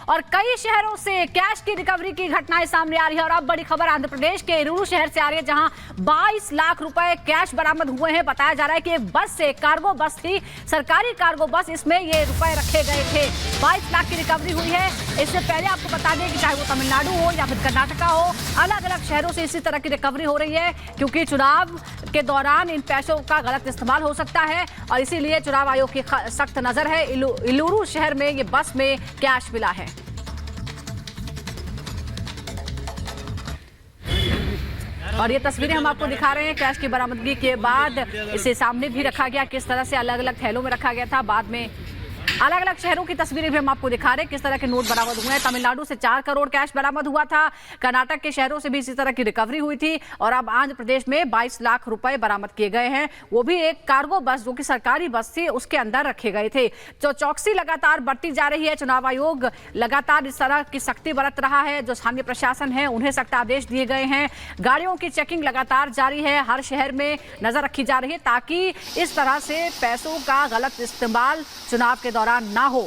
और कई शहरों से कैश की रिकवरी की घटनाएं सामने आ रही है। और अब बड़ी खबर आंध्र प्रदेश के इलूरू शहर से आ रही है, जहां 22 लाख रुपए कैश बरामद हुए हैं। बताया जा रहा है कि एक बस से, कार्गो बस थी, सरकारी कार्गो बस, इसमें ये रुपए रखे गए थे। 22 लाख की रिकवरी हुई है। इससे पहले आपको बता दें कि चाहे वो तमिलनाडु हो या फिर कर्नाटका हो, अलग अलग शहरों से इसी तरह की रिकवरी हो रही है, क्योंकि चुनाव के दौरान इन पैसों का गलत इस्तेमाल हो सकता है और इसीलिए चुनाव आयोग की सख्त नजर है। इलूरू शहर में ये बस में कैश मिला है। और ये तस्वीरें हम आपको दिखा रहे हैं कैश की बरामदगी के बाद। इसे सामने भी रखा गया, किस तरह से अलग अलग थैलों में रखा गया था। बाद में अलग अलग शहरों की तस्वीरें भी हम आपको दिखा रहे हैं, किस तरह के नोट बरामद हुए हैं। तमिलनाडु से 4 करोड़ कैश बरामद हुआ था। कर्नाटक के शहरों से भी इसी तरह की रिकवरी हुई थी। और अब आंध्र प्रदेश में 22 लाख रुपए बरामद किए गए हैं। वो भी एक कार्गो बस, जो कि सरकारी बस थी, उसके अंदर रखे गए थे। तो चौकसी लगातार बढ़ती जा रही है। चुनाव आयोग लगातार इस तरह की सख्ती बरत रहा है। जो स्थानीय प्रशासन है, उन्हें सख्त आदेश दिए गए हैं। गाड़ियों की चेकिंग लगातार जारी है। हर शहर में नजर रखी जा रही है, ताकि इस तरह से पैसों का गलत इस्तेमाल चुनाव के दौरान ना हो।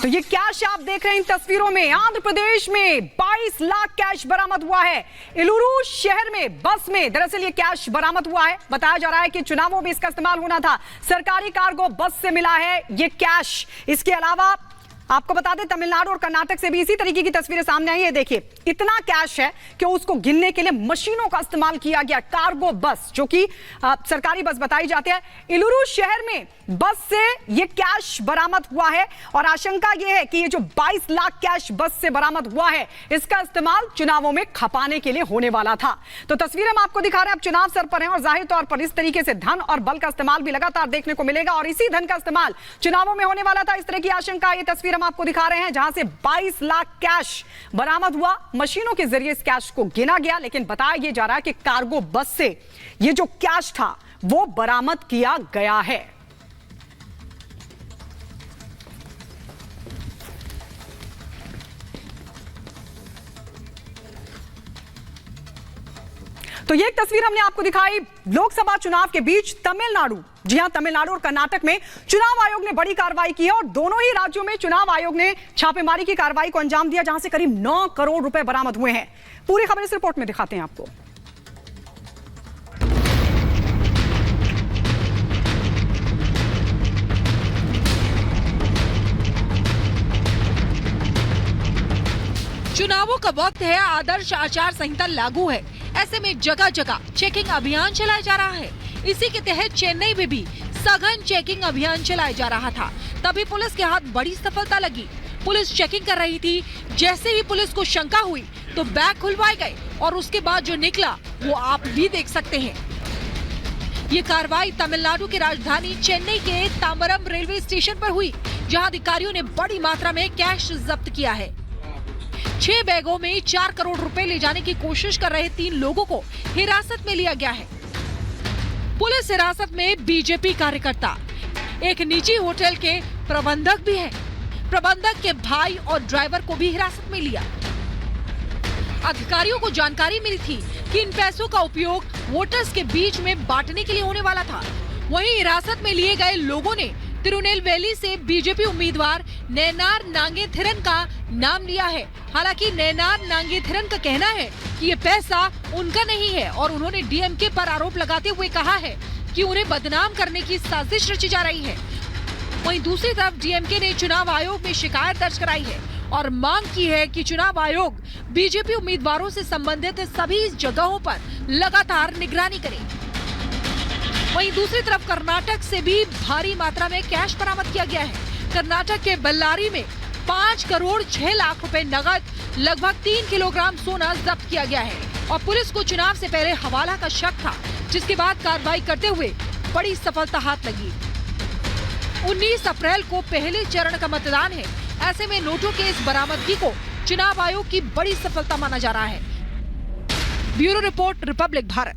तो ये कैश आप देख रहे हैं इन तस्वीरों में, आंध्र प्रदेश में 22 लाख कैश बरामद हुआ है। इलूरू शहर में बस में दरअसल ये कैश बरामद हुआ है। बताया जा रहा है कि चुनावों में इसका इस्तेमाल होना था। सरकारी कार्गो बस से मिला है ये कैश। इसके अलावा आपको बता दें, तमिलनाडु और कर्नाटक से भी इसी तरीके की तस्वीरें सामने आई है। देखिए, इतना कैश है कि उसको गिनने के लिए मशीनों का इस्तेमाल किया गया। कार्गो बस, जो कि सरकारी बस बताई जाती है, इलूरू शहर में बस से ये कैश बरामद हुआ है। और आशंका यह है कि ये जो 22 लाख कैश बस से बरामद हुआ है, इसका इस्तेमाल चुनावों में खपाने के लिए होने वाला था। तो तस्वीरें हम आपको दिखा रहे हैं। अब चुनाव सर पर है और जाहिर तौर पर इस तरीके से धन और बल का इस्तेमाल भी लगातार देखने को मिलेगा। और इसी धन का इस्तेमाल चुनावों में होने वाला था। इस तरह की आशंका, ये तस्वीर हम आपको दिखा रहे हैं, जहां से 22 लाख कैश बरामद हुआ। मशीनों के जरिए इस कैश को गिना गया, लेकिन बताया यह जा रहा है कि कार्गो बस से ये जो कैश था वो बरामद किया गया है। तो ये एक तस्वीर हमने आपको दिखाई लोकसभा चुनाव के बीच तमिलनाडु, जी हां, तमिलनाडु और कर्नाटक में चुनाव आयोग ने बड़ी कार्रवाई की है। और दोनों ही राज्यों में चुनाव आयोग ने छापेमारी की कार्रवाई को अंजाम दिया, जहां से करीब 9 करोड़ रुपए बरामद हुए हैं। पूरी खबर इस रिपोर्ट में दिखाते हैं आपको। चुनावों का वक्त है, आदर्श आचार संहिता लागू है। ऐसे में जगह जगह चेकिंग अभियान चलाया जा रहा है। इसी के तहत चेन्नई में भी सघन चेकिंग अभियान चलाया जा रहा था। तभी पुलिस के हाथ बड़ी सफलता लगी। पुलिस चेकिंग कर रही थी। जैसे ही पुलिस को शंका हुई तो बैग खुलवाए गए और उसके बाद जो निकला वो आप भी देख सकते हैं। ये कार्रवाई तमिलनाडु की राजधानी चेन्नई के तांबरम रेलवे स्टेशन पर हुई, जहां अधिकारियों ने बड़ी मात्रा में कैश जब्त किया है। 6 बैगों में 4 करोड़ रुपए ले जाने की कोशिश कर रहे 3 लोगों को हिरासत में लिया गया है। पुलिस हिरासत में बीजेपी कार्यकर्ता, एक निजी होटल के प्रबंधक भी हैं। प्रबंधक के भाई और ड्राइवर को भी हिरासत में लिया। अधिकारियों को जानकारी मिली थी कि इन पैसों का उपयोग वोटर्स के बीच में बांटने के लिए होने वाला था। वहीं हिरासत में लिए गए लोगों ने तिरुनेलवेली से बीजेपी उम्मीदवार नयनार नागेंथिरन का नाम लिया है। हालांकि नयनार नागेंथिरन का कहना है कि ये पैसा उनका नहीं है और उन्होंने डीएमके पर आरोप लगाते हुए कहा है कि उन्हें बदनाम करने की साजिश रची जा रही है। वहीं दूसरी तरफ डीएमके ने चुनाव आयोग में शिकायत दर्ज कराई है और मांग की है कि चुनाव आयोग बीजेपी उम्मीदवारों से संबंधित सभी जगहों पर लगातार निगरानी करे। वहीं दूसरी तरफ कर्नाटक से भी भारी मात्रा में कैश बरामद किया गया है। कर्नाटक के बेल्लारी में 5 करोड़ 6 लाख रुपए नगद, लगभग 3 किलोग्राम सोना जब्त किया गया है। और पुलिस को चुनाव से पहले हवाला का शक था, जिसके बाद कार्रवाई करते हुए बड़ी सफलता हाथ लगी। 19 अप्रैल को पहले चरण का मतदान है। ऐसे में नोटों के इस बरामदगी को चुनाव आयोग की बड़ी सफलता माना जा रहा है। Bureau report, Republic Bharat.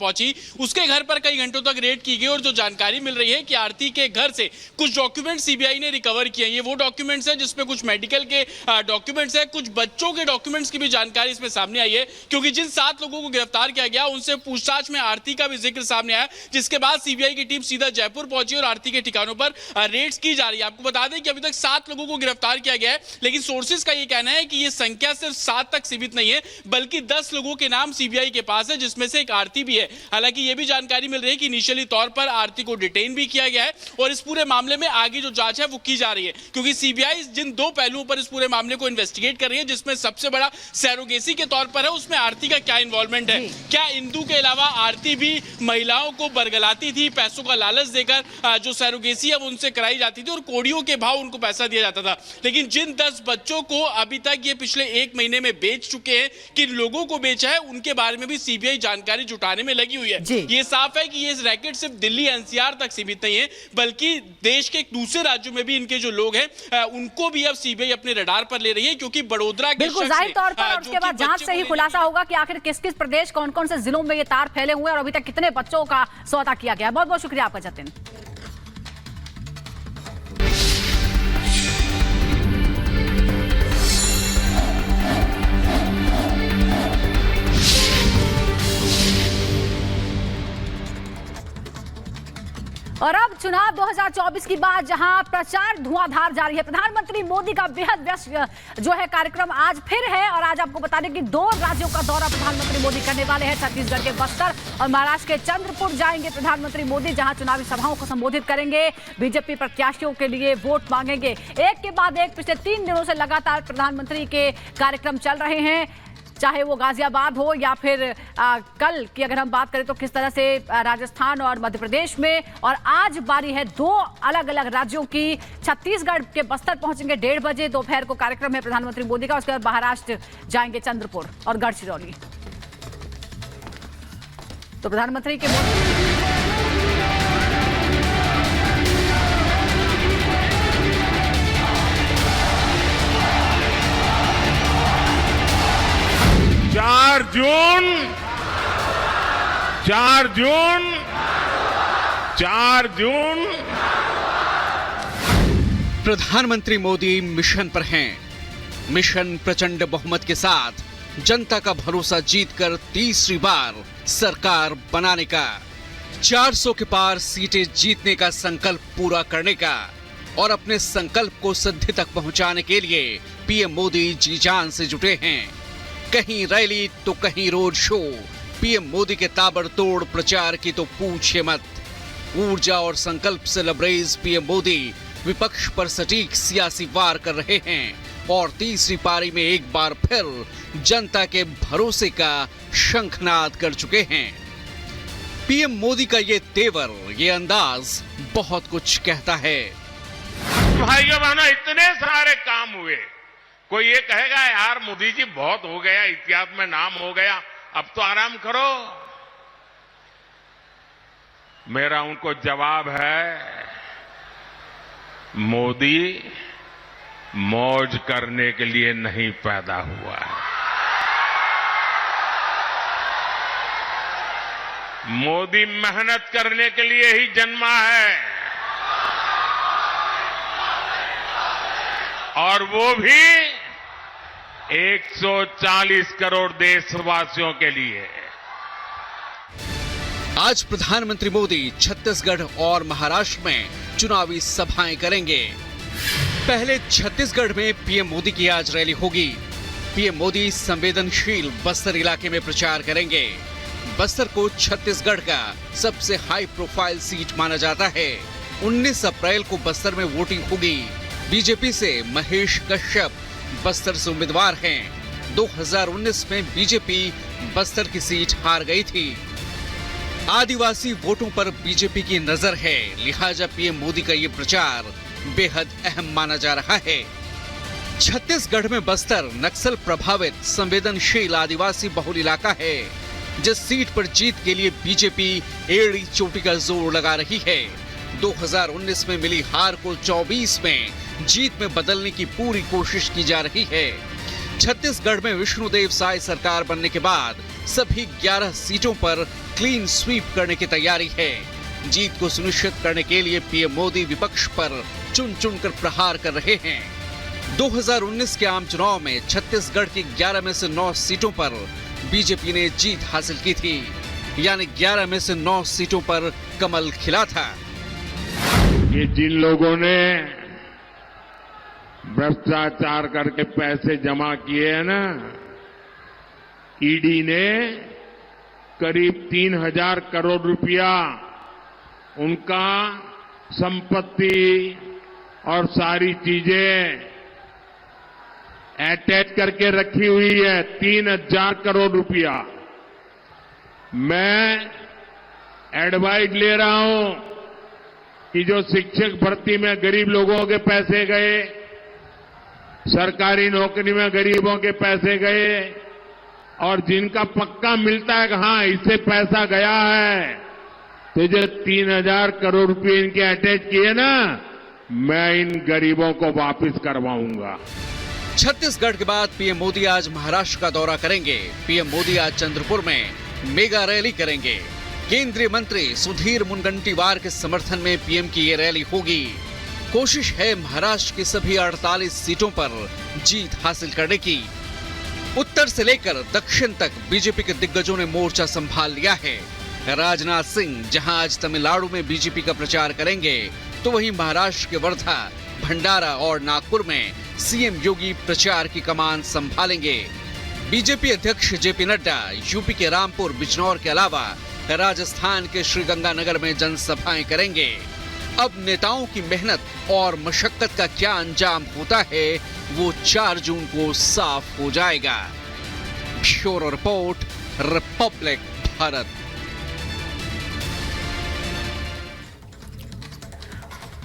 पहुंची, उसके घर पर कई घंटों तक रेड की गई और जो जानकारी मिल रही है कि आरती के घर से कुछ डॉक्यूमेंट सीबीआई ने रिकवर किए हैं। ये वो डॉक्यूमेंट्स हैं जिसमें कुछ मेडिकल के डॉक्यूमेंट्स हैं, कुछ बच्चों के डॉक्यूमेंट्स की भी जानकारी इसमें सामने आई है, क्योंकि जिन 7 लोगों को गिरफ्तार किया गया उनसे पूछताछ में आरती का भी जिक्र सामने आया, जिसके बाद सीबीआई की टीम सीधा जयपुर पहुंची और आरती के ठिकानों पर रेड्स की जा रही है। आपको बता दें कि अभी तक 7 लोगों को गिरफ्तार किया गया है, लेकिन सोर्सेज का यह कहना है कि यह संख्या सिर्फ 7 तक सीमित नहीं है, बल्कि 10 लोगों के नाम सीबीआई के पास है, जिसमें से एक आरती भी है। हालांकि यह भी जानकारी मिल रही है कि इनिशियली तौर पर आरती को डिटेन भी किया गया है और इस पूरे मामले में आगे जो जांच है वो की जा रही है, क्योंकि सीबीआई जिन 2 पहलुओं पर इस पूरे मामले को इन्वेस्टिगेट कर रही है, जिसमें सबसे बड़ा सैरोगेसी के तौर पर है, उसमें आरती का क्या इन्वॉल्वमेंट है। क्या इंदु के अलावा आरती भी महिलाओं को बरगलाती थी, पैसों का लालच देकर जो सैरोगेसी है वो उनसे कराई जाती थी और कोड़ियों के भाव उनको पैसा दिया जाता था। लेकिन जिन 10 बच्चों को अभी तक ये पिछले 1 महीने में बेच चुके हैं, किन लोगों को बेचा है, उनके बारे में भी सीबीआई जानकारी जुटाने में लगी हुई है। ये साफ है कि ये रैकेट सिर्फ दिल्ली एनसीआर तक सीमित नहीं है, बल्कि देश के दूसरे राज्यों में भी इनके जो लोग हैं उनको भी अब सीबीआई अपने रडार पर ले रही है, क्योंकि बड़ोदरा के बिल्कुल जाहिर तौर पर और उसके बाद जांच से ही खुलासा होगा कि आखिर किस किस प्रदेश, कौन कौन से जिलों में ये तार फैले हुए हैं और अभी तक कितने बच्चों का सौदा किया गया। बहुत बहुत शुक्रिया आपका जतिन। और अब चुनाव 2024 की बात, जहां प्रचार धुआंधार जारी है। प्रधानमंत्री मोदी का बेहद व्यस्त जो है कार्यक्रम आज फिर है और आज आपको बता दें कि 2 राज्यों का दौरा प्रधानमंत्री मोदी करने वाले हैं। छत्तीसगढ़ के बस्तर और महाराष्ट्र के चंद्रपुर जाएंगे प्रधानमंत्री मोदी, जहां चुनावी सभाओं को संबोधित करेंगे, बीजेपी प्रत्याशियों के लिए वोट मांगेंगे। एक के बाद एक पिछले 3 दिनों से लगातार प्रधानमंत्री के कार्यक्रम चल रहे हैं, चाहे वो गाजियाबाद हो या फिर कल की अगर हम बात करें तो किस तरह से राजस्थान और मध्य प्रदेश में, और आज बारी है 2 अलग अलग राज्यों की। छत्तीसगढ़ के बस्तर पहुंचेंगे 1:30 बजे, दोपहर को कार्यक्रम है प्रधानमंत्री मोदी का। उसके बाद महाराष्ट्र जाएंगे चंद्रपुर और गढ़चिरौली। तो प्रधानमंत्री के चार जून प्रधानमंत्री मोदी मिशन पर हैं। मिशन प्रचंड बहुमत के साथ जनता का भरोसा जीतकर तीसरी बार सरकार बनाने का, 400 के पार सीटें जीतने का संकल्प पूरा करने का और अपने संकल्प को सिद्धि तक पहुंचाने के लिए पीएम मोदी जी जान से जुटे हैं। कहीं रैली तो कहीं रोड शो, पीएम मोदी के ताबड़तोड़ प्रचार की तो पूछिए मत। ऊर्जा और संकल्प से लबरेज पीएम मोदी विपक्ष पर सटीक सियासी वार कर रहे हैं और तीसरी पारी में एक बार फिर जनता के भरोसे का शंखनाद कर चुके हैं। पीएम मोदी का ये तेवर, ये अंदाज बहुत कुछ कहता है। भाइयों बहनों, इतने सारे काम हुए, कोई ये कहेगा यार मोदी जी बहुत हो गया, इतिहास में नाम हो गया, अब तो आराम करो। मेरा उनको जवाब है, मोदी मौज करने के लिए नहीं पैदा हुआ है। मोदी मेहनत करने के लिए ही जन्मा है, और वो भी 140 करोड़ देशवासियों के लिए। आज प्रधानमंत्री मोदी छत्तीसगढ़ और महाराष्ट्र में चुनावी सभाएं करेंगे। पहले छत्तीसगढ़ में पीएम मोदी की आज रैली होगी। पीएम मोदी संवेदनशील बस्तर इलाके में प्रचार करेंगे। बस्तर को छत्तीसगढ़ का सबसे हाई प्रोफाइल सीट माना जाता है। 19 अप्रैल को बस्तर में वोटिंग होगी। बीजेपी से महेश कश्यप बस्तर से उम्मीदवार हैं। 2019 में बीजेपी बस्तर की सीट हार गई थी। आदिवासी वोटों पर बीजेपी की नजर है, लिहाजा पीएम मोदी का ये प्रचार बेहद अहम माना जा रहा है। छत्तीसगढ़ में बस्तर नक्सल प्रभावित संवेदनशील आदिवासी बहुल इलाका है, जिस सीट पर जीत के लिए बीजेपी एड़ी चोटी का जोर लगा रही है। 2019 में मिली हार को 24 में जीत में बदलने की पूरी कोशिश की जा रही है। छत्तीसगढ़ में विष्णुदेव साय सरकार बनने के बाद सभी 11 सीटों पर क्लीन स्वीप करने की तैयारी है। जीत को सुनिश्चित करने के लिए पीएम मोदी विपक्ष पर चुन चुन कर प्रहार कर रहे हैं। 2019 के आम चुनाव में छत्तीसगढ़ की 11 में से 9 सीटों पर बीजेपी ने जीत हासिल की थी, यानी 11 में से 9 सीटों पर कमल खिला था। ये जिन लोगों ने भ्रष्टाचार करके पैसे जमा किए हैं ना, ईडी ने करीब 3,000 करोड़ रुपया उनका संपत्ति और सारी चीजें अटैच करके रखी हुई है। 3,000 करोड़ रुपया। मैं एडवाइस ले रहा हूं कि जो शिक्षक भर्ती में गरीब लोगों के पैसे गए, सरकारी नौकरी में गरीबों के पैसे गए, और जिनका पक्का मिलता है कि हाँ इससे पैसा गया है, तो जो 3,000 करोड़ रुपए इनके अटैच किए ना, मैं इन गरीबों को वापस करवाऊंगा। छत्तीसगढ़ के बाद पीएम मोदी आज महाराष्ट्र का दौरा करेंगे। पीएम मोदी आज चंद्रपुर में मेगा रैली करेंगे। केंद्रीय मंत्री सुधीर मुनगंटीवार के समर्थन में पीएम की ये रैली होगी। कोशिश है महाराष्ट्र की सभी 48 सीटों पर जीत हासिल करने की। उत्तर से लेकर दक्षिण तक बीजेपी के दिग्गजों ने मोर्चा संभाल लिया है। राजनाथ सिंह जहां आज तमिलनाडु में बीजेपी का प्रचार करेंगे, तो वहीं महाराष्ट्र के वर्धा, भंडारा और नागपुर में सीएम योगी प्रचार की कमान संभालेंगे। बीजेपी अध्यक्ष जेपी नड्डा यूपी के रामपुर, बिजनौर के अलावा राजस्थान के श्रीगंगानगर में जनसभाएं करेंगे। अब नेताओं की मेहनत और मशक्कत का क्या अंजाम होता है, वो 4 जून को साफ हो जाएगा। Bureau report, Republic Bharat.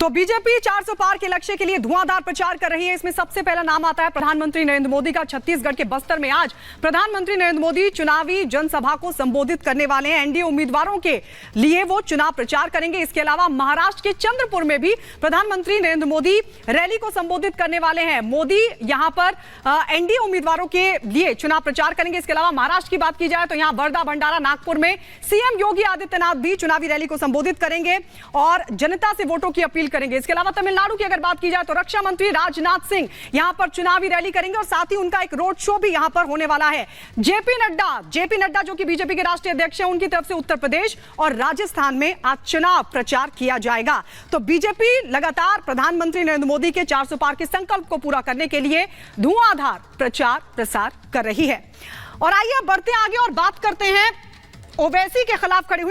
तो बीजेपी 400 पार के लक्ष्य के लिए धुआंधार प्रचार कर रही है। इसमें सबसे पहला नाम आता है प्रधानमंत्री नरेंद्र मोदी का। छत्तीसगढ़ के बस्तर में आज प्रधानमंत्री नरेंद्र मोदी चुनावी जनसभा को संबोधित करने वाले हैं। एनडीए उम्मीदवारों के लिए वो चुनाव प्रचार करेंगे। इसके अलावा महाराष्ट्र के चंद्रपुर में भी प्रधानमंत्री नरेंद्र मोदी रैली को संबोधित करने वाले हैं। मोदी यहां पर एनडीए उम्मीदवारों के लिए चुनाव प्रचार करेंगे। इसके अलावा महाराष्ट्र की बात की जाए तो यहां वर्धा, भंडारा, नागपुर में सीएम योगी आदित्यनाथ भी चुनावी रैली को संबोधित करेंगे और जनता से वोटों की अपील करेंगे। इसके अलावा तमिलनाडु की अगर बात की जाए तो रक्षा मंत्री राजनाथ सिंह यहां पर चुनावी रैली करेंगे और साथ ही उनका एक रोड शो भी यहां पर होने वाला है। जेपी नड्डा जो कि बीजेपी के राष्ट्रीय अध्यक्ष हैं, उनकी तरफ से उत्तर प्रदेश और राजस्थान में आज चुनाव प्रचार किया जाएगा। तो बीजेपी लगातार प्रधानमंत्री नरेंद्र मोदी के 400 पार के संकल्प को पूरा करने के लिए धुआंधार प्रचार प्रसार कर रही है। और आइए बढ़ते आगे और बात करते हैं ओवैसी के खिलाफ खड़ी हुई